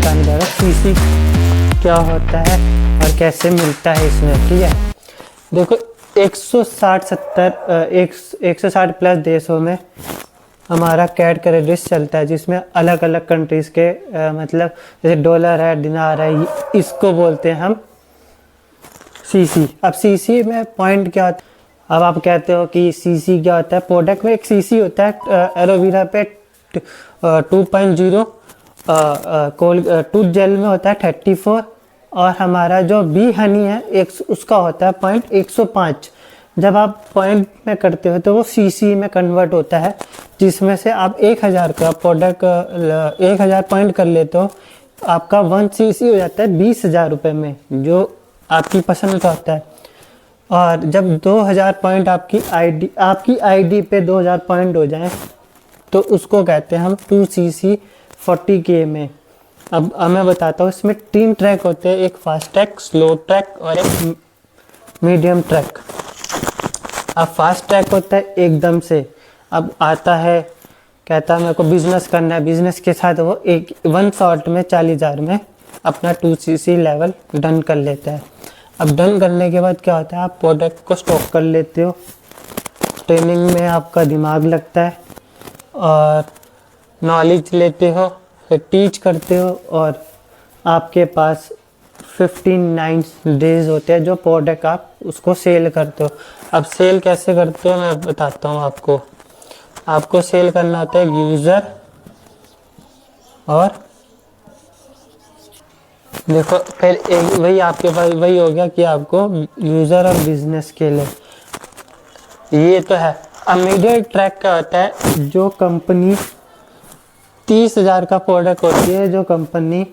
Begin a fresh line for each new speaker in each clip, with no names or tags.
बताने जा रहा हूँ सीसी क्या होता है और कैसे मिलता है इसमें। ठीक है, देखो 160 प्लस देशों में हमारा कैट क्रेडिट चलता है, जिसमें अलग अलग कंट्रीज के मतलब जैसे डॉलर है, दिनार है, इसको बोलते हैं हम सीसी। अब सीसी में पॉइंट क्या होता है, अब आप कहते हो कि सीसी क्या होता है। प्रोडक्ट में एक सीसी होता है एलोवेरा पे 2.0, टूथ जेल में होता है 34, और हमारा जो बी हनी है उसका होता है पॉइंट 105। जब आप पॉइंट में करते हो तो वो सीसी में कन्वर्ट होता है, जिसमें से आप 1000 का प्रोडक्ट 1000 पॉइंट कर लेते हो, आपका 1 सीसी हो जाता है 20,000 रुपये में, जो आपकी पसंद का होता है। और जब 2000 पॉइंट आपकी आईडी पे 2000 पॉइंट हो जाए तो उसको कहते हैं हम 2cc 40K में। अब मैं बताता हूँ, इसमें 3 ट्रैक होते हैं, एक फास्ट ट्रैक, स्लो ट्रैक और एक मीडियम ट्रैक। अब फास्ट ट्रैक होता है एकदम से, अब आता है कहता है मेरे को बिजनेस करना है, बिजनेस के साथ वो 1 शॉट में 40,000 में अपना 2cc लेवल डन कर लेता है। अब डन करने के बाद क्या होता है, आप प्रोडक्ट को स्टॉक कर लेते हो, ट्रेनिंग में आपका दिमाग लगता है और नॉलेज लेते हो, फिर टीच करते हो, और आपके पास 59 डेज होते हैं जो प्रोडक्ट आप उसको सेल करते हो। अब सेल कैसे करते हो मैं बताता हूँ आपको सेल करना होता है यूज़र, और देखो फिर एक वही आपके पास वही हो गया कि आपको यूज़र और बिजनेस के लिए ये तो है। अब मीडियम ट्रैक का होता है जो कंपनी 30,000 का प्रोडक्ट होती है, जो कंपनी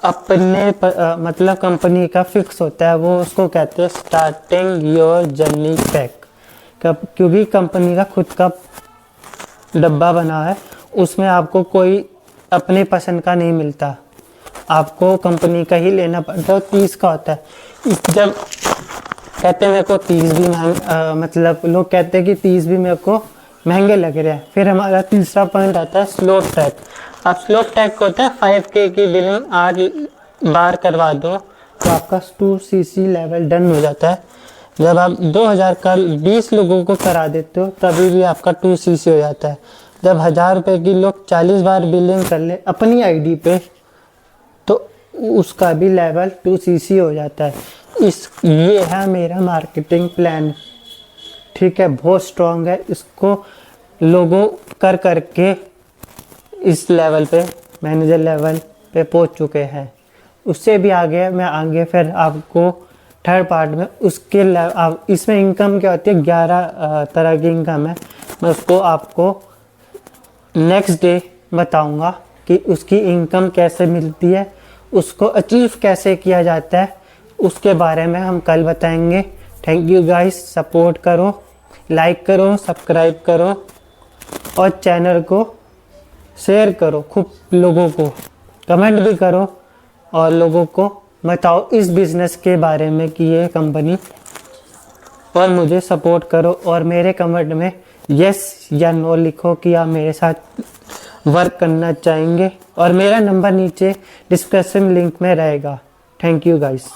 अपने मतलब कंपनी का फिक्स होता है, वो उसको कहते हैं स्टार्टिंग योर जर्नी पैक। क्योंकि कंपनी का खुद का डब्बा बना है, उसमें आपको कोई अपने पसंद का नहीं मिलता, आपको कंपनी का ही लेना पड़ता है। 30 का होता है। जब कहते हैं मेरे को 30 भी मतलब लोग कहते हैं कि 30 भी मेरे को महंगे लग रहे हैं। फिर हमारा तीसरा पॉइंट आता है स्लो ट्रैक। अब स्लो ट्रैक होता है 5K की बिलिंग 8 बार करवा दो तो आपका 2cc लेवल डन हो जाता है। जब आप 2000 का 20 लोगों को करा देते हो तभी भी आपका 2cc हो जाता है। जब 1000 रुपये की लोग 40 बार बिलिंग कर ले अपनी आईडी पे तो उसका भी लेवल 2cc हो जाता है। ये है मेरा मार्केटिंग प्लान। ठीक है, बहुत स्ट्रॉन्ग है, इसको लोगों कर करके इस लेवल पे मैनेजर लेवल पे पहुंच चुके हैं। उससे भी आगे मैं आगे फिर आपको थर्ड पार्ट में उसके इसमें इनकम क्या होती है, 11 तरह की इनकम है। मैं उसको आपको नेक्स्ट डे बताऊंगा कि उसकी इनकम कैसे मिलती है, उसको अचीव कैसे किया जाता है, उसके बारे में हम कल बताएंगे। थैंक यू गाइस, सपोर्ट करो, लाइक करो, सब्सक्राइब करो और चैनल को शेयर करो, खूब लोगों को कमेंट भी करो और लोगों को बताओ इस बिज़नेस के बारे में कि ये कंपनी, और मुझे सपोर्ट करो और मेरे कमेंट में यस या नो लिखो कि आप मेरे साथ वर्क करना चाहेंगे, और मेरा नंबर नीचे डिस्क्रिप्शन लिंक में रहेगा। Thank you guys.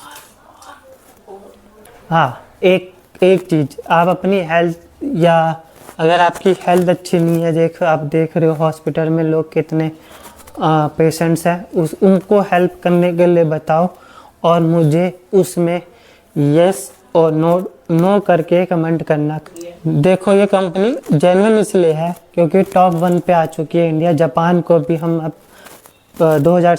हाँ, एक चीज़, आप अपनी हेल्थ या अगर आपकी हेल्थ अच्छी नहीं है, आप देख रहे हो हॉस्पिटल में लोग कितने पेशेंट्स हैं, उनको हेल्प करने के लिए बताओ और मुझे उसमें यस और नो करके कमेंट करना। देखो ये कंपनी जेन्युइन इसलिए है क्योंकि टॉप 1 पे आ चुकी है इंडिया। जापान को भी हम अब 2000